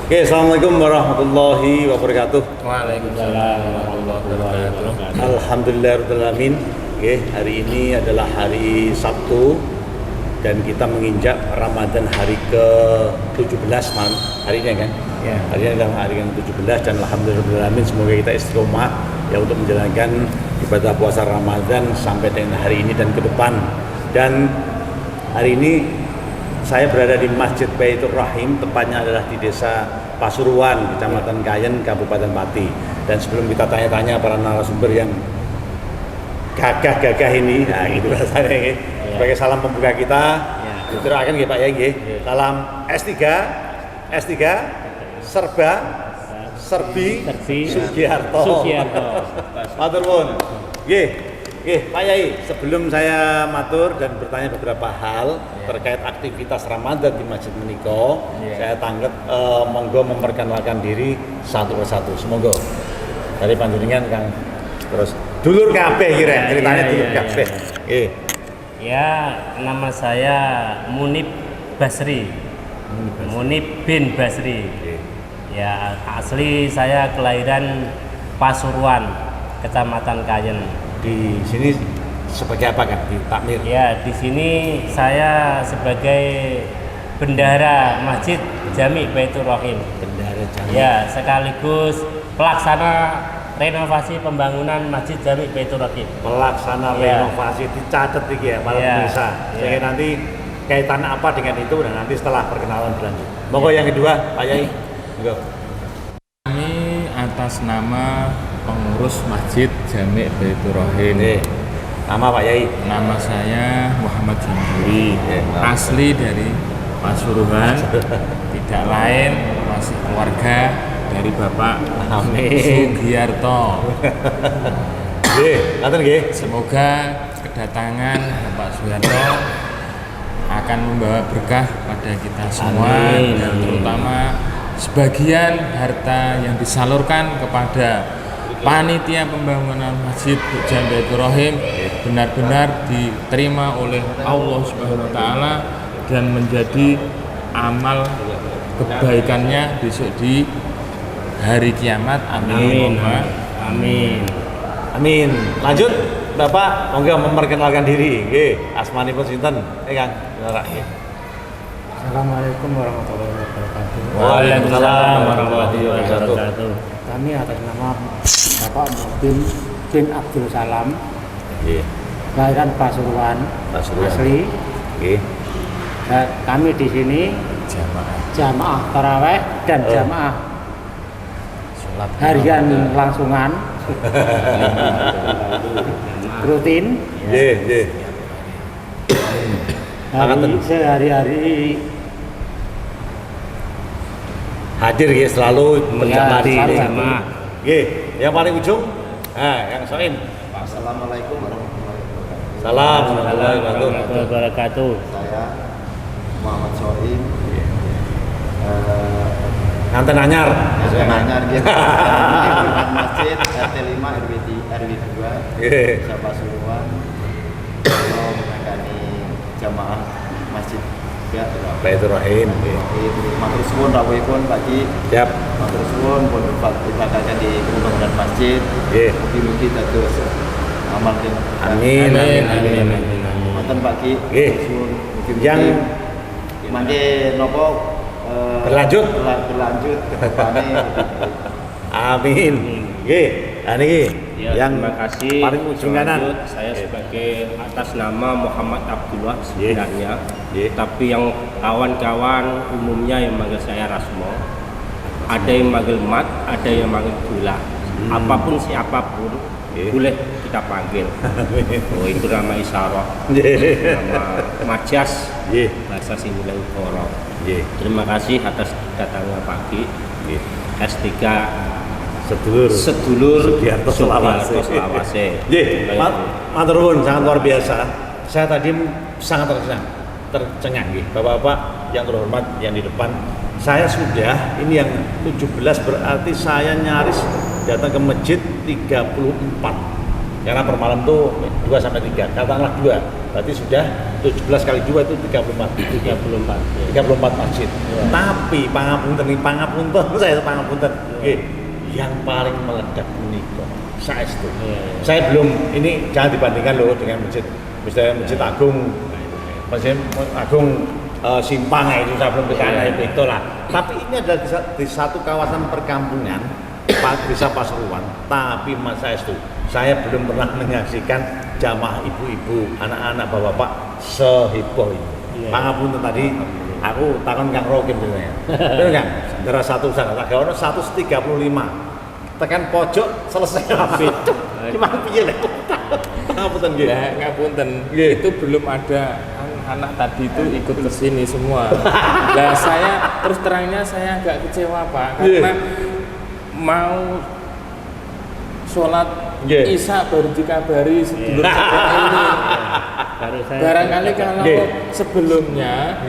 Oke, assalamualaikum warahmatullahi wabarakatuh. Waalaikumsalam warahmatullahi wabarakatuh. Alhamdulillahirrahmanirrahim. Oke, hari ini adalah hari Sabtu dan kita menginjak Ramadan hari ke-17 malam. Hari ini kan? Ya. Hari ini adalah hari ke-17 dan alhamdulillahirrahmanirrahim semoga kita istiqomah ya untuk menjalankan ibadah puasa Ramadan sampai dengan hari ini dan ke depan. Dan hari ini saya berada di Masjid Baitur Rahim, tepatnya adalah di Desa Pasuruan, Kecamatan Kayen, Kabupaten Pati. Dan sebelum kita tanya-tanya para narasumber yang gagah-gagah ini, nah gitu rasanya ya. Sebagai salam pembuka kita, diterakan ya Pak ya, salam S3, Serba, Serbi, Sugiharto. Matur nuwun. Nggih, Pak Yai, sebelum saya matur dan bertanya beberapa hal terkait aktivitas Ramadan di Masjid Meniko, saya tanggap monggo memperkenalkan diri satu persatu. Semoga dari panjenengan Kang terus dulur kabeh kira ceritanya dulur kabeh. Ya, nama saya Munib Basri. Munib bin Basri. Ya, asli saya kelahiran Pasuruan, Kecamatan Kayen. Di sini sebagai apa kan? Di takmir? Ya, di sini saya sebagai bendahara Masjid Jami Baitur Rahim. Bendahara Jami. Ya, sekaligus pelaksana renovasi pembangunan Masjid Jami Baitur Rahim. Pelaksana renovasi dicatat iki ya para pemirsa. Sehingga nanti kaitan apa dengan itu dan nanti setelah perkenalan berlanjut. Monggo yang kedua, Pak Yai. Monggo. Kami atas nama pengurus Masjid Jami Baitur Rahim. Nama Pak Yai? Nama saya Muhammad Jamburi, asli dari Pasuruan, tidak lain masih keluarga dari Bapak Sugiharto. Semoga kedatangan Bapak Sugiharto akan membawa berkah pada kita semua. Dan terutama sebagian harta yang disalurkan kepada panitia pembangunan Masjid Jami Baitur Rahim benar-benar diterima oleh Allah Subhanahu wa taala dan menjadi amal kebaikannya besok di hari kiamat. Amin. Amin. Amin. Lanjut, Bapak monggo memperkenalkan diri. Nggih, asmanipun sinten? Kang. Assalamualaikum warahmatullahi wabarakatuh. Waalaikumsalam warahmatullahi wabarakatuh. Kami atas nama Bapak Muhsin bin Abdul Salam, kelahiran Pasuruan, asli. Dan kami di sini jamaah taraweh dan jamaah harian langsungan rutin. Sehari-hari hadir ya selalu berjamaah di sini. Jamaah. Yang paling ujung, yang Soin. Assalamualaikum warahmatullahi wabarakatuh. Salam warahmatullahi Wabarakatuh. Saya Muhammad Soim. Nganten anyar. Anyar gitu. Masjid RT 5 RW 2. Desa Pasuruan. Mau menangani jamaah masjid Baitur Rahim. Matur suwun rawuhipun Pak Ji. Siap. Matur suwun pun dibakarkan di pembangunan masjid. Mugi-mugi dados amal yang Amin. Wonten Pak Ji. Yang mangke napa berlanjut ke depane. Amin. Niki yang Terima kasih. paling ujung kanan. Saya sebagai atas nama Muhammad Abdullah sebenarnya, tapi yang kawan-kawan umumnya yang manggil saya Rasmo. Ada yang manggil Mat, ada yang manggil Gula. Apapun siapapun boleh kita panggil. Itu nama isyarah, nama majas, bahasa Singgung Koro. Terima kasih atas datangnya pagi. S3 sedulur Sugiharto Selawase. Matur nuwun, sangat luar biasa. Saya tadi sangat tercengang Bapak-bapak yang terhormat yang di depan. Saya sudah ini yang 17 berarti saya nyaris datang ke masjid 34. Karena per malam tuh 2 sampai 3, katakanlah 2. Berarti sudah 17 kali 2 itu 34. 34 masjid. Tapi pangapunten saya pangapunten. Nggih, yang paling meledak menika saestu. Saya belum, ini jangan dibandingkan loh dengan masjid Agung. Masjid Agung Simpang itu saya belum ke sana itu lah. Tapi ini adalah di satu kawasan perkampungan Desa Pasuruan, tapi Mas Saestu, saya belum pernah menyaksikan jamaah ibu-ibu, anak-anak, bapak-bapak seheboh ini. Pangapunten tadi, aku takon Kang Rokim sebenarnya. Bener kan? Darah satu sana, tak ono 135. Tekan pojok selesai rapit. Gimana piye lek? Pangapunten nggih. Nah, ngapunten. Itu belum ada anak tadi itu ikut ke sini semua. Nah, saya terus terangnya saya agak kecewa Pak, karena mau sholat Isya baru dikabari sedulur saya ini. Barangkali kalau sebelumnya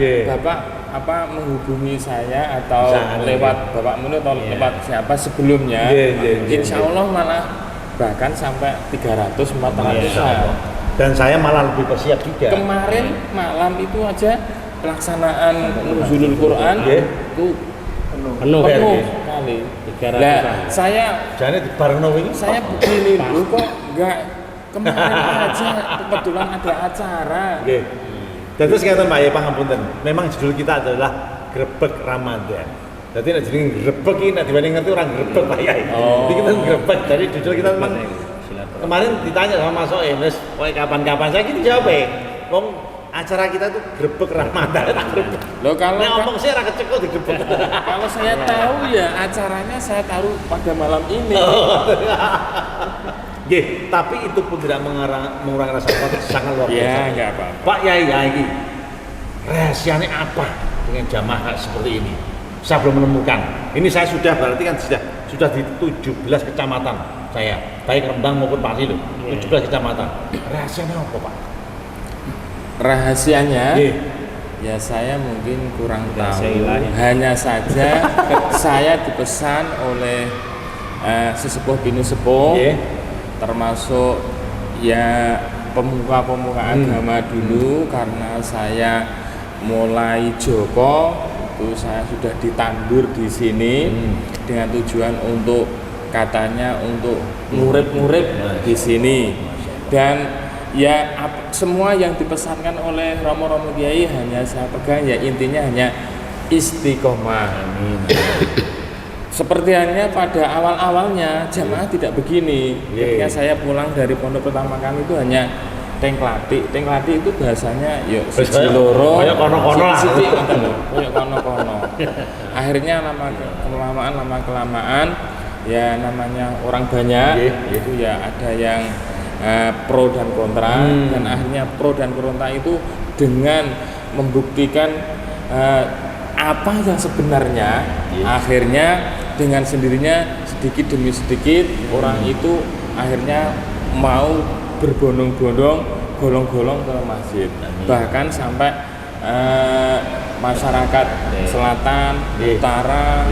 Bapak menghubungi saya atau lewat Bapak Munu atau lewat siapa sebelumnya, insya Allah malah bahkan sampai 300-400. Dan saya malah lebih bersiap juga. Kemarin malam itu aja pelaksanaan nuzulul Quran itu penuh sekali. Nah, saya jangan dibarengno ini. Saya begini dulu kok enggak kemarin aja kebetulan ada acara. Nggih. Terus ngeten Pak ya pangapunten. Memang judul kita adalah Grebeg Ramadan. Jadi nek jeneng grebeg iki nek dibanding ngerti orang grebeg Pak Yai. Jadi kita grebeg. Jadi judul kita memang kemarin ditanya sama Mas Soe, "Wes kowe kapan-kapan?" Saya gitu jawab wong acara kita tuh Grebeg Ramadan. Loh kalau ngomong sih ora kecekel digrebeg. Kalau saya tahu ya acaranya saya taruh pada malam ini. Nggih, tapi itu pun tidak mengurangi rasa khawatir sangat luar biasa. Ya, enggak apa-apa. Pak Yai ini rahasianya apa dengan jamaah seperti ini? Saya belum menemukan. Ini saya sudah berarti kan sudah di 17 kecamatan saya, baik Rembang maupun Pati loh. 17 kecamatan. Rahasianya apa, Pak? Rahasianya ya saya mungkin kurang tahu. Hanya saja saya dipesan oleh sesepuh bini sepuh, termasuk ya pemuka-pemuka agama dulu, karena saya mulai Joko itu saya sudah ditandur di sini dengan tujuan untuk katanya untuk murid-murid di sini. Dan ya semua yang dipesankan oleh Romo-Romo Kiai hanya saya pegang, ya intinya hanya istiqomah. Seperti halnya pada awal-awalnya jamaah tidak begini. Ketika saya pulang dari pondok pertama kali itu hanya tengklati itu bahasanya yuk siji loro koyo kono-kono lah. Koyo kono-kono. Akhirnya lama kelamaan ya namanya orang banyak itu ya ada yang pro dan kontra, dan akhirnya pro dan kontra itu dengan membuktikan apa yang sebenarnya, akhirnya dengan sendirinya sedikit demi sedikit orang itu akhirnya mau berbondong-bondong, golong-golong ke masjid. Bahkan sampai masyarakat selatan, utara,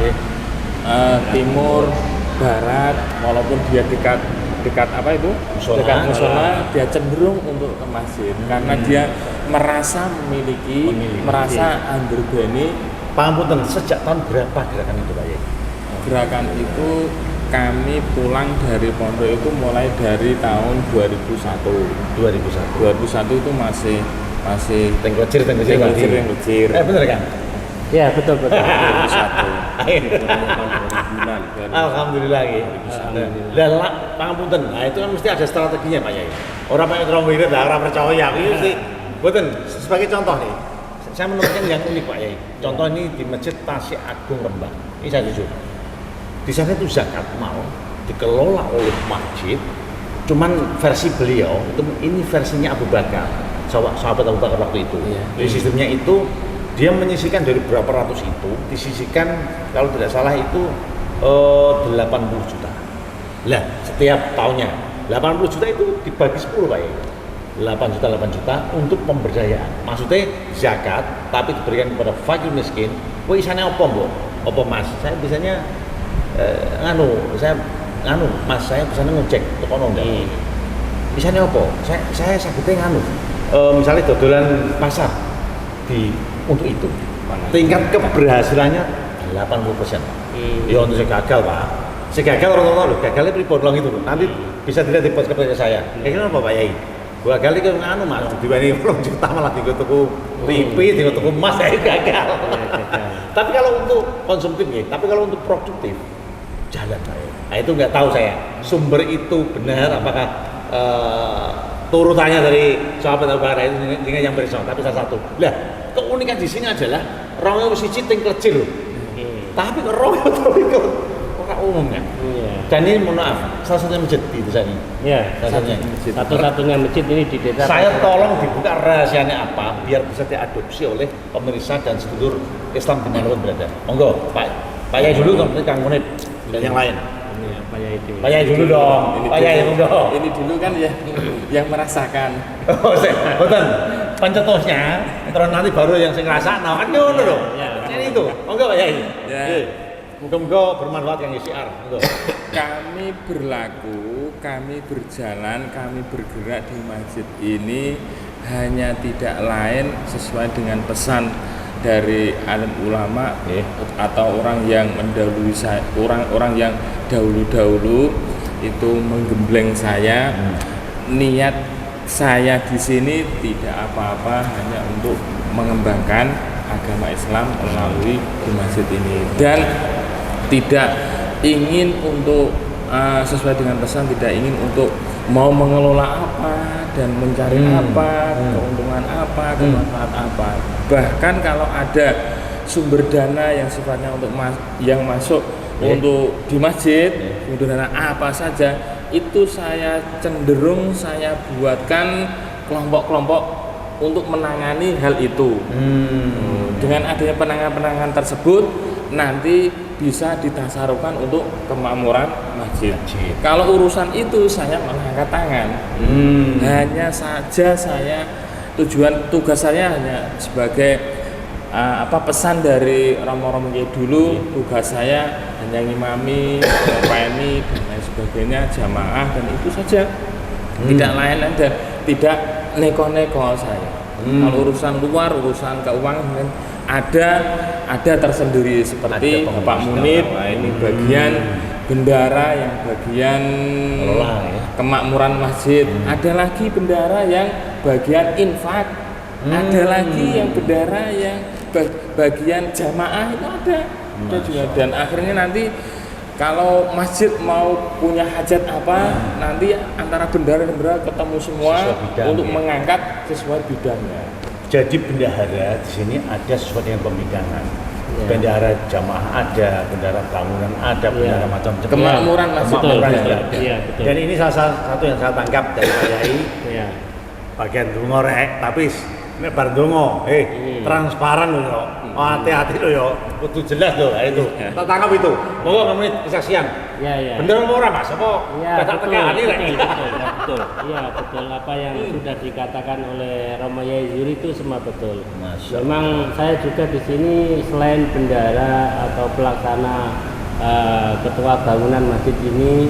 timur, barat, walaupun dia dekat apa itu? Dekat musola, dia cenderung untuk ke masjid karena dia merasa memiliki, merasa underbani. Pangapunten, sejak tahun berapa gerakan itu, Pak Yai? Gerakan itu kami pulang dari pondok itu mulai dari tahun 2001 itu masih tengkocir bener kan? Ya betul 2001. Alhamdulillah ya. Dan pangapunten, nah itu kan mesti ada strateginya Pak Yai. Orang banyak orang wirid lah, orang percaya. Ini mesti, betul. Sebagai contoh nih, saya menemukan yang unik Pak Yai. Contoh ini di Masjid Tasik Agung Rembang. Ini saya jujur. Di sana itu zakat mau dikelola oleh masjid, cuman versi beliau itu ini versinya Abu Bakar, sahabat Abu Bakar waktu itu. Jadi sistemnya itu dia menyisihkan dari berapa ratus itu disisihkan kalau tidak salah itu 80 juta. Lah setiap tahunnya 80 juta itu dibagi 10 Pak ya. 8 juta untuk pemberdayaan. Maksudnya zakat tapi diberikan kepada fakir miskin. Wah isane apa, Mbok? Apa Mas? Saya biasanya Mas saya bisa ngecek kono ndak. misalnya apa? Saya sagednya nganu. Misalnya dodolan pasar untuk itu. Tingkat keberhasilannya 80%. Ya untuk saya gagal, Pak. Saya gagal orang-orang loh, gagalnya pripun long itu. Nanti bisa dilihat di podcast kepada saya. Kira-kira apa Pak Yai? Gua gagal itu nganu Mas, dibanding 20 juta malah di tuku TV, di tuku emas saya gagal. Tapi kalau untuk konsumtif ya, tapi kalau untuk produktif jalan saya. Nah itu nggak tahu saya sumber itu benar apakah turutannya dari sahabat Abu Bakar itu dengan yang berisau, tapi salah satu. Lah keunikan di sini adalah orangnya mesti citing kecil loh. Tapi orangnya itu orang umum kan. Dan ini mohon maaf, salah satunya masjid di desa ini. Iya. Satu-satunya masjid ini di desa. Saya tolong dibuka rahasianya apa biar bisa diadopsi oleh pemirsa dan sedulur Islam dimanapun berada. Monggo Pak Yai dulu kemudian Kang Munib dan yang lain. Iya, Pak Yai dulu. Pak Yai dulu dong. Pak Yai dulu. Ini dulu kan ya yang merasakan. Oh, betul. Pencetusnya, terus nanti baru yang saya ngerasa, nah kan ngono loh. Ini itu, monggo Pak Yai. Ya. Moga-moga bermanfaat yang ICR. Kami berlaku, kami berjalan, kami bergerak di masjid ini hanya tidak lain sesuai dengan pesan dari alim ulama atau orang yang mendahului saya, orang-orang yang dahulu-dahulu itu menggembleng saya. Niat saya di sini tidak apa-apa, hanya untuk mengembangkan agama Islam melalui di masjid ini dan tidak ingin untuk sesuai dengan pesan, tidak ingin untuk mau mengelola apa dan mencari apa, keuntungan apa, kemanfaat apa. Bahkan kalau ada sumber dana yang sifatnya untuk yang masuk untuk di masjid, sumber dana apa saja, itu saya cenderung saya buatkan kelompok-kelompok untuk menangani hal itu. Dengan adanya penanganan-penanganan tersebut nanti bisa ditasarufkan untuk kemakmuran masjid. Kalau urusan itu saya mengangkat tangan. Hanya saja saya tugas saya hanya sebagai pesan dari romo-romo dulu, tugas saya hanya ngimami, ngopeni dan lain sebagainya, jamaah dan itu saja. Tidak lain dan tidak neko-neko saya. Kalau urusan luar, urusan keuangan ada tersendiri seperti Pak Munib, ini bagian bendara yang bagian kemakmuran masjid, ada lagi bendara yang bagian infak, ada lagi yang bendara yang bagian jamaah itu ada juga. Dan akhirnya nanti kalau masjid mau punya hajat apa, nanti antara bendara dan bendara ketemu semua untuk mengangkat sesuai bidangnya. Jadi bendahara di sini ada sesuai dengan pembidangan. Bendahara jamaah ada, bendahara bangunan ada, bendahara macam-macam. Kemakmuran masjid ada. Betul. Dan ini salah satu yang saya tangkap dari Pak Yai. Bagian dongo rek, tapi ini bar dongo, transparan loh. Hati-hati loh yo, kudu jelas loh itu. Tak tangkap itu. Monggo menit kesaksian. Iya. Bener apa ora Mas? Apa tak tekan ini betul. Iya, betul apa yang sudah dikatakan oleh Romo Yai Zuri itu semua betul. Memang saya juga di sini selain bendara atau pelaksana ketua bangunan masjid ini,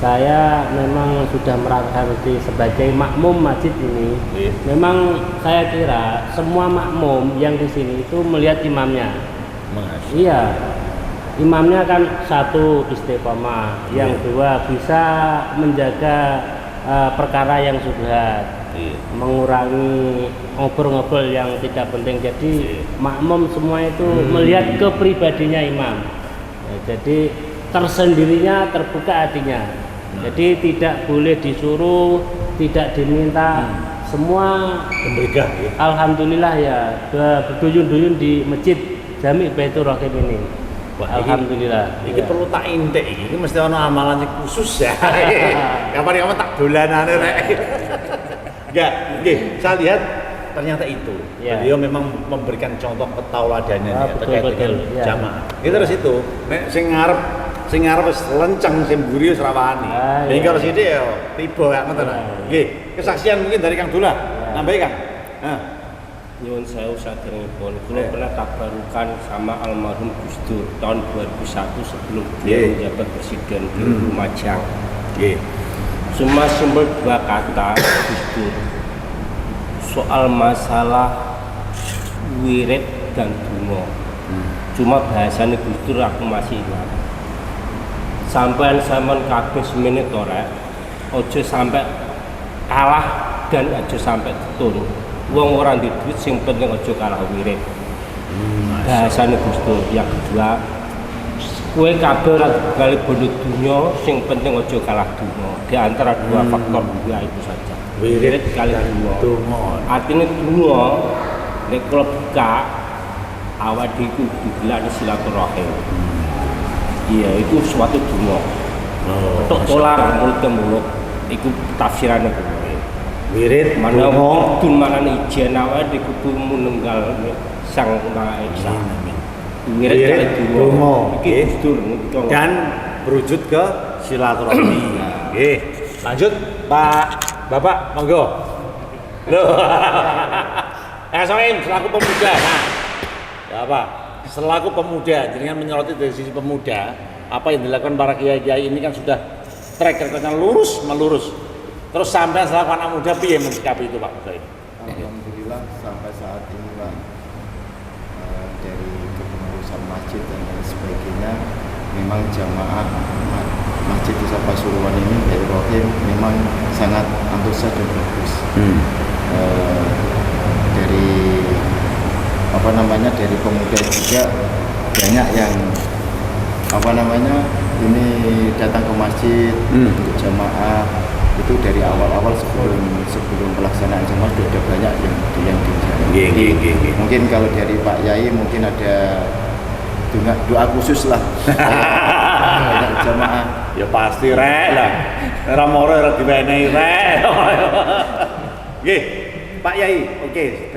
saya memang sudah merasa sebagai makmum masjid ini. Memang saya kira semua makmum yang di sini itu melihat imamnya. Iya, imamnya kan satu istiqomah, yang dua bisa menjaga perkara yang subhat, mengurangi ngobrol-ngobrol yang tidak penting. Jadi makmum semua itu melihat kepribadinya imam. Jadi tersendirinya terbuka hatinya. Jadi tidak boleh disuruh, tidak diminta, semua memberikan. Alhamdulillah ya, berduyun-duyun di masjid Jami Baitur Rahim ini. Alhamdulillah. Ini perlu tak intek ini mesti ana amalan khusus ya. Kapan-kapan tak dolanane rek. Enggak, nggih, saya lihat ternyata itu. Beliau memang memberikan contoh ketauladannya terkait dengan jamaah. Itu terus itu, nek sing ngarep wis lenceng sing mburi wis rawani. Ning karo sithik ya tiba kaya ngoten. Nggih, kesaksian mungkin dari Kang Dula. Nambahi Kang. Nyuwun sewu saderengipun, kula pernah tabarukan sama almarhum Gus Dur tahun 2001 sebelum beliau menjabat presiden di Lumajang. Cuma simpel dua kata Gus Dur. Soal masalah wirid dan donga. Cuma bahasanya Gus Dur aku masih ingat. Sampean kabeh semene to rek. Aja sampai kalah dan aja sampai turun. Wong ora duwe duit sing penting aja kalah wirid. Bahasane Gus Dur. Yang kedua, kowe kabeh ora kali bondo dunya sing penting aja kalah donga. Di antara dua faktor dua itu saja. Wirid kali donga. Artinya donga nek kula buka awak iku digelak silaturahim. Iya, itu suatu donga. Tok pola mulut ke mulut iku tafsirane kuwi. Wirid mana wong mana ijen awake di kudu menunggal Sang Maha Esa. Wirid donga iki Gus Dur dan berwujud ke silaturahmi. Nggih. Lanjut Pak Bapak monggo. Loh. Soim selaku pemuda. Nah. Ya apa? Selaku pemuda, dengan menyoroti dari sisi pemuda, apa yang dilakukan para kiai-kiai ini kan sudah track recordnya lurus melurus. Terus sampai selaku anak muda piye mensikapi itu Pak Soim? Alhamdulillah sampai saat ini Pak, dari kepengurusan masjid dan lain sebagainya, memang jamaah Masjid Desa Pasuruan ini dari Rohim memang sangat antusias dan bagus. Dari dari pemuda juga banyak yang ini datang ke masjid untuk jamaah. Itu dari awal-awal sebelum pelaksanaan jamaah sudah ada banyak yang di mungkin kalau dari Pak Yai mungkin ada doa khusus lah banyak jamaah. Ya pasti rek lah. Ora moro ora diwenehi rek. Nggih, Pak Yai. Oke,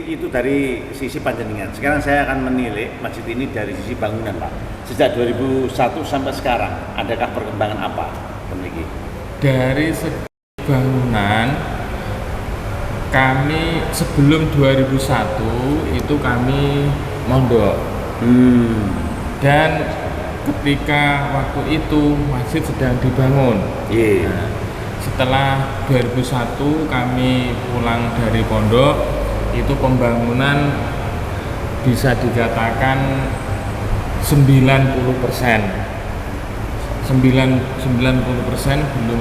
itu dari sisi panjenengan. Sekarang saya akan menilai masjid ini dari sisi bangunan, Pak. Sejak 2001 sampai sekarang, adakah perkembangan apa? Memiliki dari segi bangunan, kami sebelum 2001 itu kami mondok. Dan ketika waktu itu masjid sedang dibangun. Nah, setelah 2001 kami pulang dari pondok, itu pembangunan bisa dikatakan 90%. 90% belum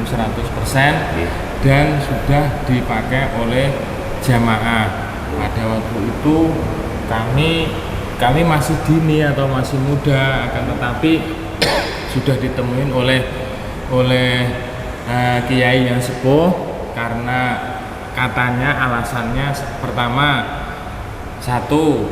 100%, dan sudah dipakai oleh jamaah. Pada waktu itu kami masih dini atau masih muda, akan tetapi sudah ditemuin oleh kiai yang sepuh, karena katanya alasannya pertama, satu,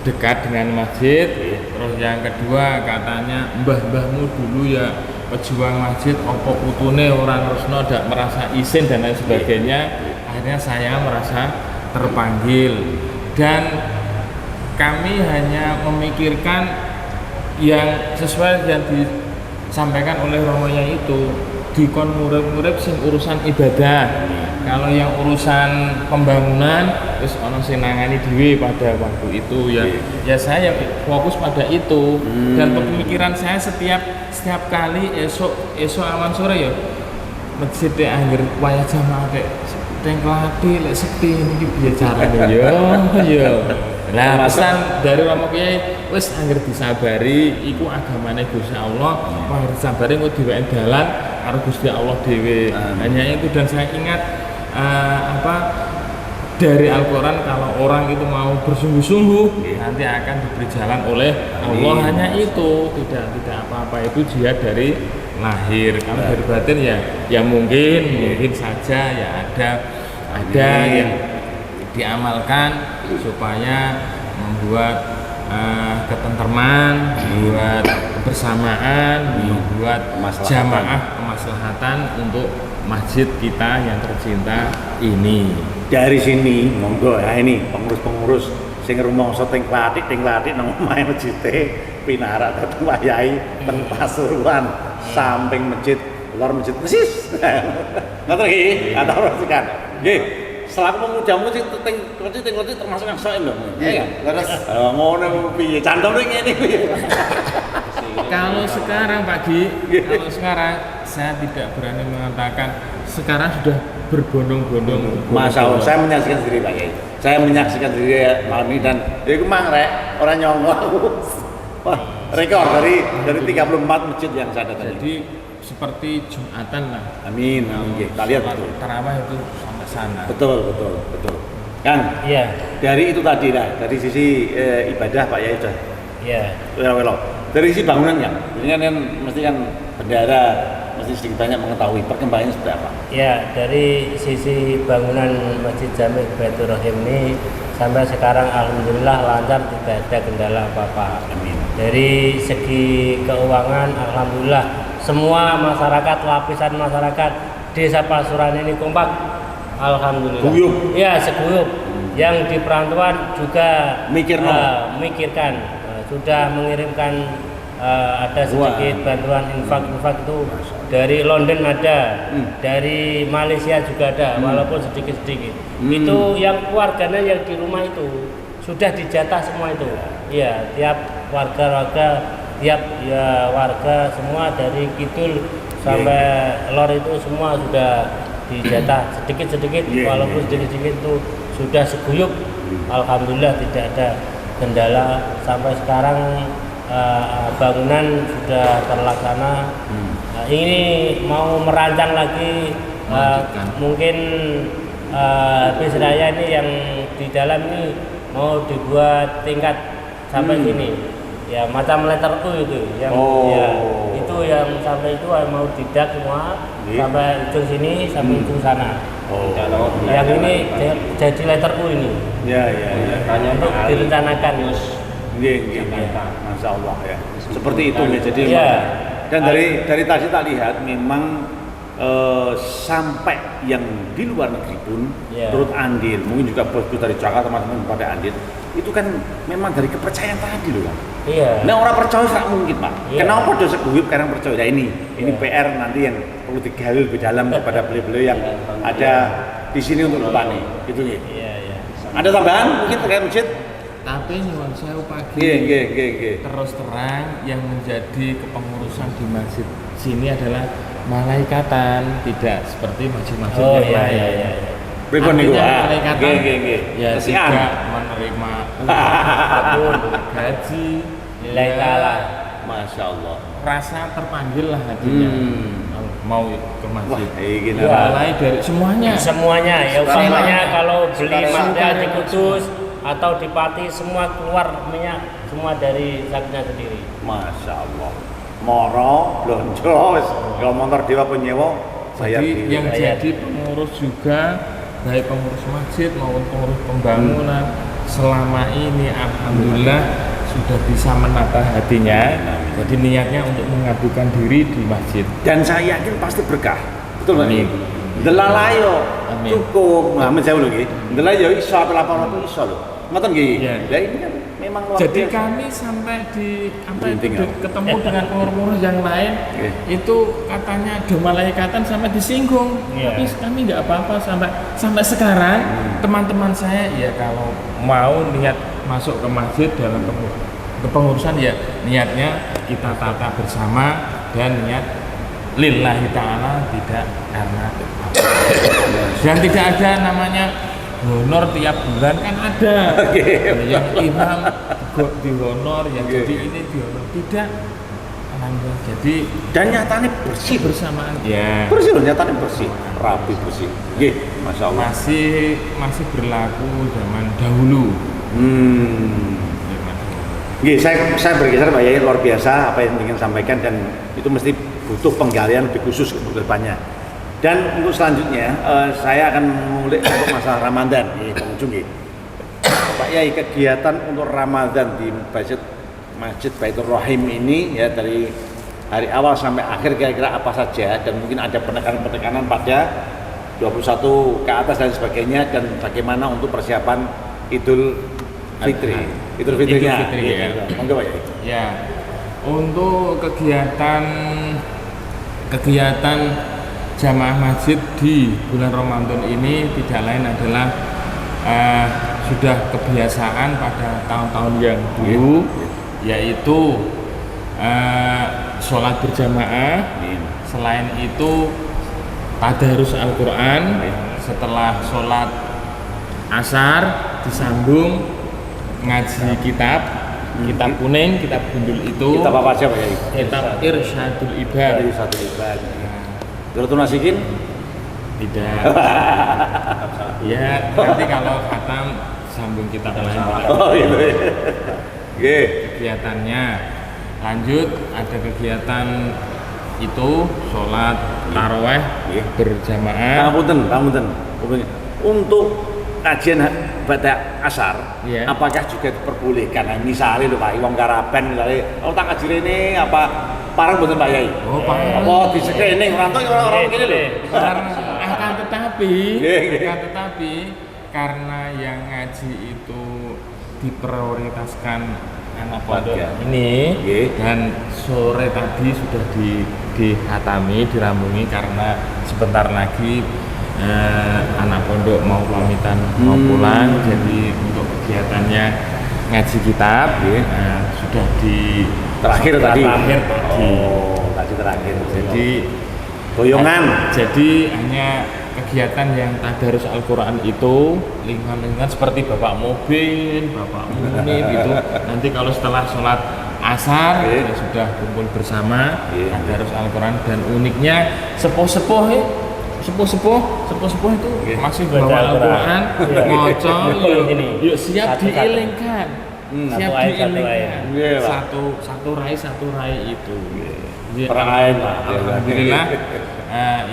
dekat dengan masjid, terus yang kedua katanya mbah-mbahmu dulu ya pejuang masjid, opo putune orang resno dak merasa isin dan lain sebagainya. Akhirnya saya merasa terpanggil, dan kami hanya memikirkan yang sesuai yang disampaikan oleh romonya itu, dikon murid-murid sing urusan ibadah. Kalau yang urusan pembangunan terus ono sing nangani dhewe pada waktu itu ya saya fokus pada itu. Dan pemikiran saya setiap kali esok awan sore ya masjid teh anggere wayah jamaah teh teng klati lek sepi niki piye carane ya. Nah, pesan dari Romo Kiai wis anggere disabari iku agamane Gusti Allah, wong disabari kok diwehi dalan karo Gusti Allah dhewe. Hanya itu, dan saya ingat dari Al-Quran, kalau orang itu mau bersungguh-sungguh nanti akan diberi jalan oleh Allah. Hanya itu, tidak apa-apa, itu jihad dari lahir. Kalau dari batin ya mungkin saja ya ada yang diamalkan supaya membuat ketentraman, membuat kebersamaan, membuat jamaah kemaslahatan untuk masjid kita yang tercinta ini. Dari sini monggo ya, ini pengurus-pengurus sing rumangsa teng Klathik nang omahe masjid pinarak dhateng wayahe teng Pasuruan samping masjid lor masjid persis. Ngoten iki, atau perhatikan. Nggih. selaku pemudamu sih ting termasuk yang soem lho. Iya. Terus ngono piye? Cantone ngene piye? Kalau sekarang kalau sekarang saya tidak berani mengatakan sekarang sudah berbondong-bondong. Masya Allah, saya menyaksikan sendiri Pak Yai. Saya menyaksikan sendiri malam ini dan itu mang rek orang nyonggo aku. Wah, rekor dari 34 masjid yang saya datangi. Jadi seperti Jumatan lah. Amin. Oke, kita lihat betul. Tarawih itu sampai sana. Betul. Kang, Iya. dari itu tadi lah, dari sisi ibadah Pak Yai sudah. Iya. Welo. Dari sisi bangunan kan, ini kan mesti kan bendara, mesti sedikit banyak mengetahui perkembangannya seperti apa. Ya, dari sisi bangunan Masjid Jami Baitur Rahim ini sampai sekarang alhamdulillah lancar, tidak ada kendala apa-apa. Amin. Dari segi keuangan alhamdulillah semua masyarakat, lapisan masyarakat Desa Pasuruan ini kompak. Alhamdulillah. Guyup. Ya, seguyup. Yang di perantauan juga memikirkan, sudah mengirimkan ada sedikit bantuan infak itu dari London ada, dari Malaysia juga ada, walaupun sedikit-sedikit. Itu yang keluarganya yang di rumah itu sudah dijatah semua itu. Iya, tiap warga semua dari Kidul sampai Lor itu semua sudah dijatah sedikit-sedikit, walaupun sedikit-sedikit itu sudah seguyup. Alhamdulillah tidak ada kendala sampai sekarang. Bangunan sudah terlaksana. Ini mau merancang lagi, mungkin bis raya ini yang di dalam ini mau dibuat tingkat sampai sini. Ya macam letter U itu yang ya, itu yang sampai itu mau didak semua sampai ujung sini sampai ujung sana. Yang ini jadi letter U ini. Ya. Untuk direncanakan. Iya. Masya Allah ya. Seperti itu ya. Jadi dan dari tadi tak lihat memang sampai yang di luar negeri pun turut andil, mungkin juga bos-bos dari Jakarta teman-teman pada andil. Itu kan memang dari kepercayaan tadi loh kan. Iya. Nah orang percaya tak mungkin Pak. Iya. Kenapa dosa guyup karena percaya? Nah, ini PR nanti yang perlu digali lebih dalam kepada beliau-beliau yang ada di sini untuk depan nih. Gitu nih. Iya. Ada tambahan mungkin terkait masjid? Tapi nyuwun sewu pagi. Nggih. Terus terang yang menjadi kepengurusan di masjid sini adalah malaikatan, tidak seperti masjid-masjid yang lain. Iya. Pripun niku? Malaikatan Nggih. ya Kesian. tidak menerima apapun gaji Nilai kalah. Masya Allah. Rasa terpanggil lah hatinya mau ke masjid. Iki Mulai dari semuanya. Ya umpamanya kalau beli Mazda di Kudus atau di Pati semua keluar minyak semua dari saknya sendiri. Masya Allah. Moro, blonjo, kalau motor dewa penyewa, bayar Jadi yang jadi pengurus juga, baik pengurus masjid maupun pengurus pembangunan selama ini alhamdulillah sudah bisa menata hatinya. Jadi niatnya untuk mengabdikan diri di masjid. Dan saya yakin pasti berkah. Betul nggak? Amin. Delalayo Amin. cukup. Nah, saya ulang lagi. Delalayo iso apa laporan itu iso loh. Ngoten nggih. Iya. Ya ini kan memang luar Jadi biasa. kami sampai Inting, ya? ketemu dengan pengurus yang lain Oke. itu katanya do malaikatan sampai disinggung. Iya. Tapi kami nggak apa-apa sampai sekarang teman-teman saya ya kalau mau niat masuk ke masjid dalam kepengurusan ya niatnya kita tata bersama dan niat lillahi ta'ala tidak karena dan tidak ada namanya honor tiap bulan kan ada yang imam di honor yang jadi ini di honor tidak alhamdulillah jadi Dan nyatanya bersih bersamaan ya bersih loh, nyatanya bersih, rapi bersih. Nggih, Masya Allah. masih berlaku zaman dahulu. Nggih, saya bergeser Pak Yai, luar biasa apa yang ingin sampaikan dan itu mesti butuh penggalian lebih khusus untuk depannya. Dan untuk selanjutnya saya akan mengulik untuk masalah Ramadan di pengunjung nggih. Pak Yai, kegiatan untuk Ramadan di Masjid Baitur Rahim ini ya dari hari awal sampai akhir kira-kira apa saja dan mungkin ada penekanan-penekanan pada 21 ke atas dan sebagainya dan bagaimana untuk persiapan Idul Fitri. Idul Fitrinya. Idul Fitri, ya. Monggo Pak Yai. Ya, untuk kegiatan jamaah masjid di bulan Ramadan ini tidak lain adalah sudah kebiasaan pada tahun-tahun yang dulu, yaitu sholat berjamaah. Selain itu tadarus Al-Quran. Setelah sholat asar disambung ngaji kitab kuning, kitab gundul itu. Kitab apa aja Pak Yai? Kitab Irsyadul Ibad. Irsyadul Ibad. Kalau nasikin? Tidak. Ya, nanti kalau khatam sambung kitab lain. Oh gitu. Oke. Kegiatannya lanjut, ada kegiatan itu sholat taraweh berjamaah. Pangapunten. Untuk kajian pada asar, apakah juga diperbolehkan? Nah, misalnya lho Pak, wong karaben misalnya, tak kaji ini apa parang mboten Pak Yai? Oh, parang. Apa di screening orang kene lho. Akan tetapi karena yang ngaji itu diprioritaskan anak pondok ini, dan sore tadi sudah dihatami, dirambungi karena sebentar lagi anak pondok mau pamitan mau pulang, jadi untuk kegiatannya ngaji kitab sudah di terakhir tadi. Jadi goyongan. Jadi hanya kegiatan yang tadarus Al-Quran itu lingkungan seperti Bapak Mubin, Bapak Munib itu nanti kalau setelah sholat asar ya sudah kumpul bersama tadarus Al-Quran. Dan uniknya sepuh-sepuh itu masih bawa Al-Quran, ngocok, yuk siap diilingkan, satu rai itu. Alhamdulillah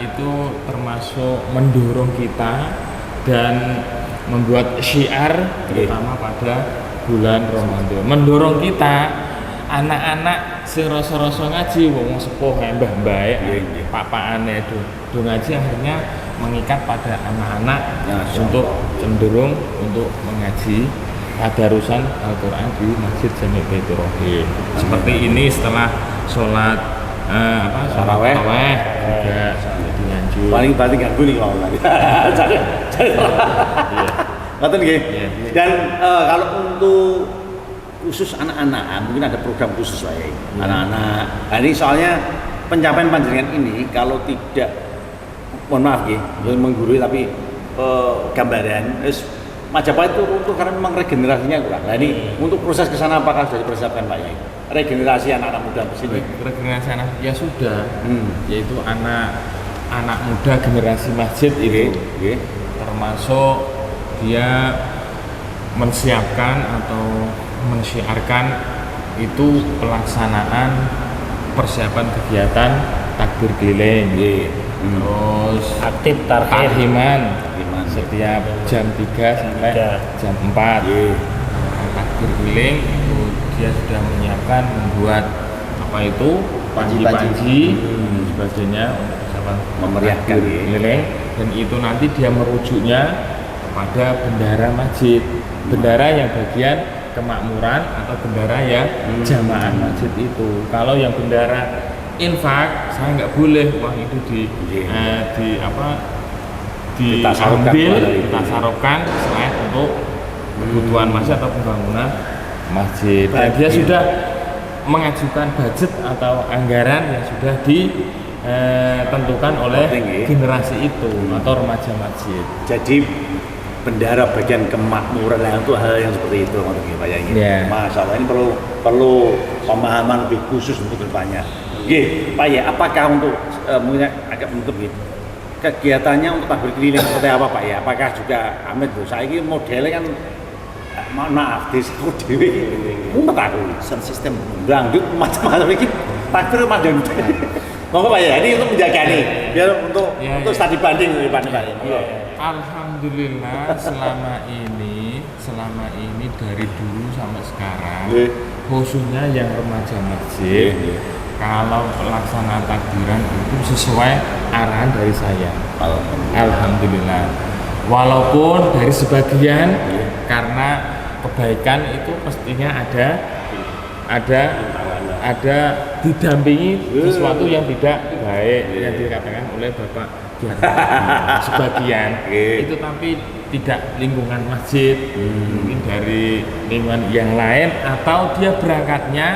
itu termasuk mendorong kita dan membuat syiar terutama pada bulan Ramadan, mendorong kita anak-anak sing rasa-rasa ngaji wong sepuh mbah-mbah papakane do ngaji, akhirnya mengikat pada anak-anak untuk cenderung untuk mengaji tadarusan Al-Quran di Masjid Jami' Baitur Rahim. Seperti ini setelah sholat taraweh juga dilanjut. Paling ganggu nih kalau lagi. Ngoten nggih. Dan kalau untuk khusus anak-anak mungkin ada program khusus Pak Yai. Anak-anak. Nah, ini soalnya pencapaian panjenengan ini kalau tidak, mohon maaf nggih, menggurui tapi gambaran Majapahit itu runtuh karena memang regenerasinya kurang. Nah ini untuk proses ke sana apakah sudah dipersiapkan Pak Yai? Regenerasi anak-anak muda di sini. Regenerasi anak ya sudah, yaitu anak muda generasi masjid itu, termasuk dia mensiapkan atau mensyiarkan itu pelaksanaan persiapan kegiatan takbir keliling, terus aktif tarhiman setiap jam 3 sampai jam 4 takbir keliling itu dia sudah menyiapkan, membuat apa itu panji-panji sebagainya untuk persiapan memeriahkan keliling, dan itu nanti dia merujuknya kepada bendara masjid, bendara yang bagian kemakmuran atau bendara yang jamaah masjid itu. Kalau yang bendara infak saya nggak boleh uang itu ditasarufkan selain untuk kebutuhan masjid atau pembangunan masjid. Dan dia sudah mengajukan budget atau anggaran yang sudah ditentukan oleh generasi itu atau remaja masjid. Jadi bendara bagian kemakmuran itu hal yang seperti itu Pak Yai. Masya Allah, ini perlu pemahaman lebih khusus untuk kedepannya. Pak Yai, apakah untuk mungkin agak menutup kegiatannya untuk takbir keliling seperti apa Pak Yai? Apakah juga Amit saya ini modelnya kan maaf desa dewi mumet aku sistem dangdut macam-macam ini takbir macam Monggo Pak Yai, ini untuk menjaga nih biar untuk studi banding Pak Yai. Alhamdulillah selama ini dari dulu sampai sekarang khususnya yang remaja masjid kalau pelaksanaan takbiran itu sesuai arahan dari saya. Alhamdulillah. Walaupun dari sebagian karena kebaikan itu pastinya ada ada didampingi sesuatu yang tidak baik yang dikatakan oleh Bapak Giarto sebagian itu, tapi tidak lingkungan masjid, mungkin dari lingkungan yang lain, atau dia berangkatnya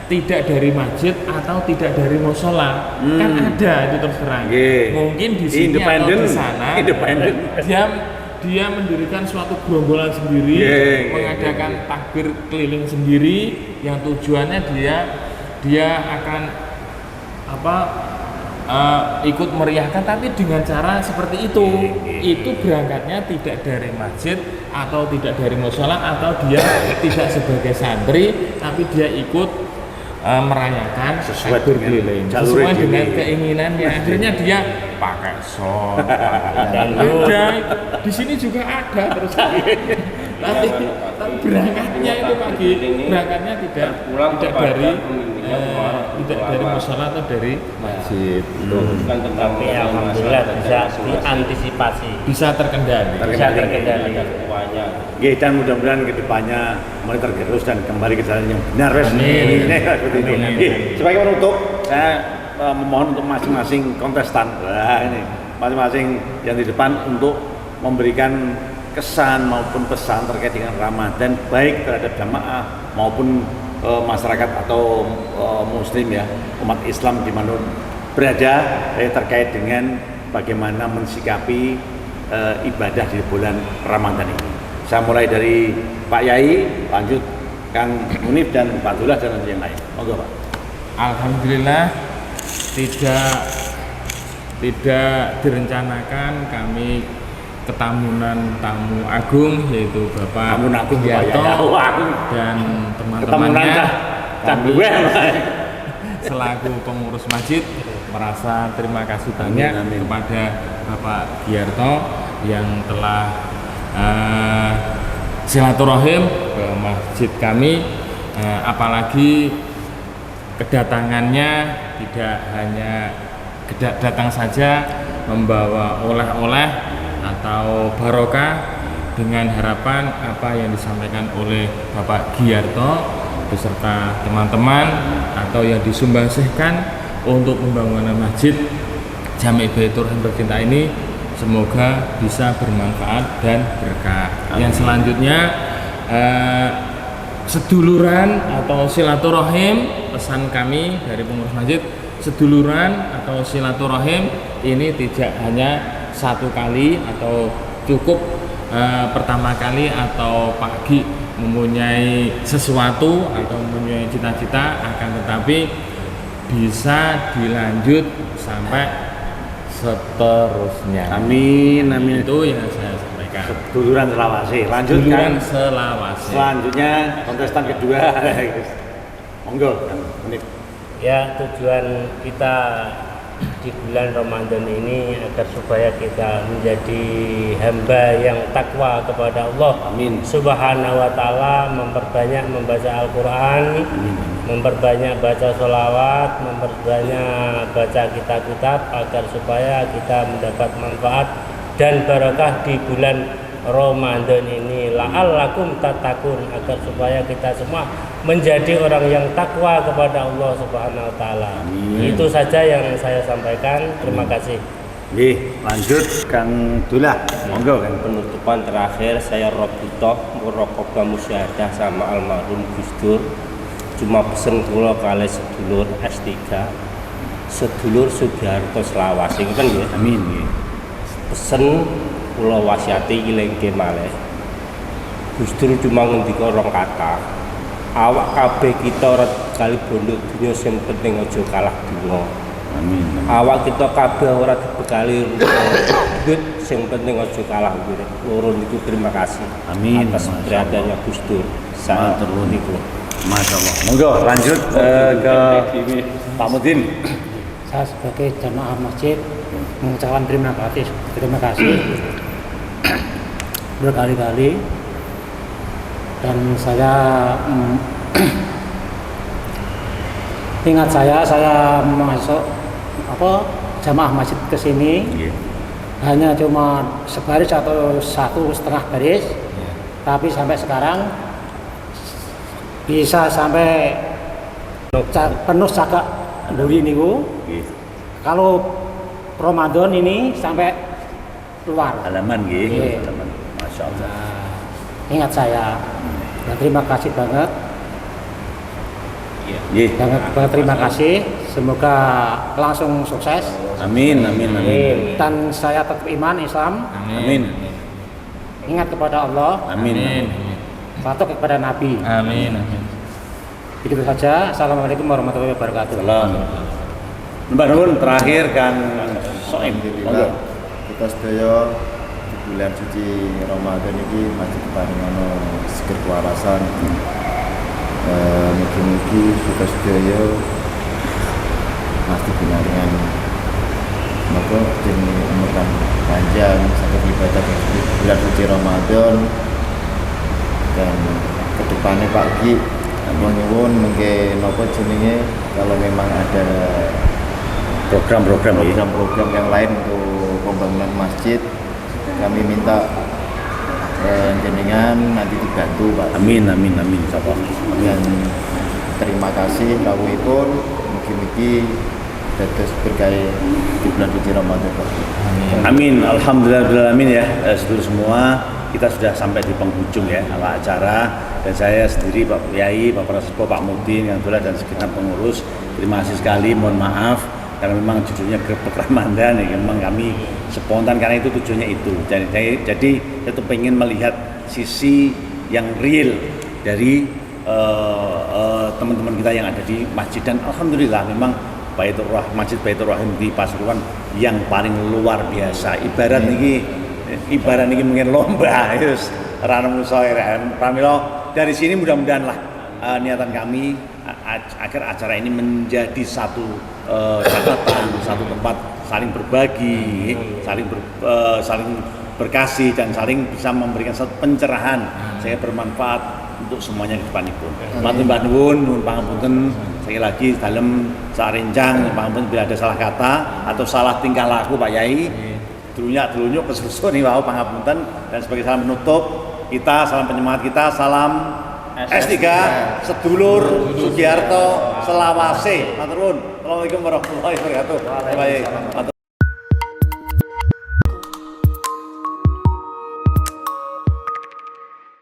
tidak dari masjid atau tidak dari musola, kan ada itu terus terang. Mungkin di sini atau di sana dia mendirikan suatu gerombolan sendiri, mengadakan takbir keliling sendiri, yang tujuannya dia akan ikut meriahkan, tapi dengan cara seperti itu. Itu berangkatnya tidak dari masjid atau tidak dari musola, atau dia tidak sebagai santri, tapi dia ikut merayakan sesuai dengan keinginannya. Akhirnya dia pakai son, ada di sini juga ada terus. tapi berangkatnya itu pagi, berangkatnya tidak dari musola atau dari masjid. Tapi alhamdulillah bisa diantisipasi, bisa terkendali. Dan mudah-mudahan kedepannya mulai tergerus dan kembali ke jalan yang benar. Sebagai penutup, saya memohon untuk masing-masing kontestan, masing-masing yang di depan untuk memberikan kesan maupun pesan terkait dengan Ramadan, baik terhadap jamaah maupun masyarakat atau muslim ya, umat Islam di mana berada, terkait dengan bagaimana mensikapi ibadah di bulan Ramadan ini. Saya mulai dari Pak Yai, lanjut Kang Munif dan Pak Abdullah dan yang lain. Monggo Pak. Alhamdulillah tidak direncanakan kami ketamunan tamu agung, yaitu Bapak Giarto dan teman-temannya. Kami selaku pengurus masjid merasa terima kasih banyak kepada Bapak Giarto yang telah silaturahim ke masjid kami, apalagi kedatangannya tidak hanya datang saja membawa oleh-oleh atau barokah, dengan harapan apa yang disampaikan oleh Bapak Giarto beserta teman-teman atau yang disumbangsihkan untuk pembangunan masjid Jami' Baitur Rahim tercinta ini semoga bisa bermanfaat dan berkah. Yang selanjutnya seduluran atau silaturahim, pesan kami dari pengurus masjid, seduluran atau silaturahim ini tidak hanya satu kali atau cukup pertama kali atau pagi mempunyai sesuatu atau mempunyai cita-cita, akan tetapi bisa dilanjut sampai seterusnya. Amin, amin. Itu yang saya sampaikan. Seduluran Selawasi. Lanjutkan. Selawasi. Selanjutnya kontestan kedua. Monggo, Munif. Ya, tujuan kita di bulan Ramadan ini agar supaya kita menjadi hamba yang takwa kepada Allah. Amin. Subhanahu wa ta'ala, memperbanyak membaca Al-Quran, memperbanyak baca sholawat, memperbanyak baca kitab-kitab agar supaya kita mendapat manfaat dan barakah di bulan Ramadan ini. La'allakum tattaqun, agar supaya kita semua menjadi orang yang takwa kepada Allah Subhanahu wa taala. Itu saja yang saya sampaikan. Terima kasih. Lanjut Kang Dullah. Monggo Kang. Penutupan terakhir, saya Robito merokok musyahadah sama almarhum Gus Dur. Cuma pesen kula kali sedulur S3, sedulur Sugiarto Selawasi kan ya. Amin. Pesen kula wasiati ilengke malih. Gus Dur cuma ngendika rong kata. Awak kabeh kita ora kali bondo dunya, sing penting aja kalah donga. Amin. Awak kita kabeh ora dibekali duit, sing penting aja kalah urip. Loro niku terima kasih. Amin. Atas beradanya Gus Dur. Saya terus niku. Masyaallah. Monggo lanjut ke Pak Mudin. Saya sebagai jamaah masjid mengucapkan terima kasih berkali-kali, dan saya ingat saya masuk jamaah masjid ke sini hanya cuma sebaris atau 1,5 baris, tapi sampai sekarang bisa sampai penuh cagak mburi niku. Nggih. Kalau Ramadan ini sampai keluar. Halaman nggih. Nggih. Halaman. Masya Allah. Nah, ingat saya. Nah, terima kasih banget. Nggih. Banget terima kasih. Semoga langsung sukses. Amin, amin, amin. Dan saya tetap iman Islam. Amin. Ingat kepada Allah. Amin. Patuh kepada Nabi. Amin. Begitu saja. Assalamualaikum warahmatullahi wabarakatuh. Salam. Mbak Nun terakhir kan Soim. Alhamdulillah kita sedaya di bulan suci Ramadan ini masih keparingan seger kewarasan. Mugi-mugi kita sedaya masih dengan maka jadi umur panjang sampai ibadah di bulan suci Ramadan dan kedepannya Pak Ki nyuwun mungkin apa jenenge kalau memang ada program-program yang lain untuk pembangunan masjid kami minta jenengan nanti dibantu Pak. Amin, amin, amin. Insyaallah. Dan terima kasih rawuhipun mugi-mugi dados berkah di bulan suci Ramadan Pak. Amin. Alhamdulillahirrahmanirrahim ya. Seluruh semua kita sudah sampai di penghujung ya acara dan saya sendiri Pak Yai, Pak Praspo, Pak Mudin yang dan segenap pengurus terima kasih sekali, mohon maaf karena memang judulnya Grebek Ramadan ya, memang kami spontan karena itu tujuannya itu. Jadi saya tuh pengen melihat sisi yang real dari teman-teman kita yang ada di masjid dan alhamdulillah memang Masjid Baitur Rahim di Pasuruan yang paling luar biasa. Ibarat ini mungkin lomba terus ranum pramila dari sini mudah-mudahan lah niatan kami agar acara ini menjadi satu catatan, satu tempat saling berbagi, saling berkasih dan saling bisa memberikan satu pencerahan sehingga bermanfaat untuk semuanya di depan itu. Matur nuwun pangapunten sekali lagi dalam sarenjang pangapunten bila ada salah kata atau salah tingkah laku Pak Yai. Dulunya kesusun nih wau pangapunten dan sebagai salam penutup kita salam penyemangat kita salam S3 sedulur Sugiarto selawase. Matur nuwun. Assalamualaikum warahmatullahi wabarakatuh. Baik.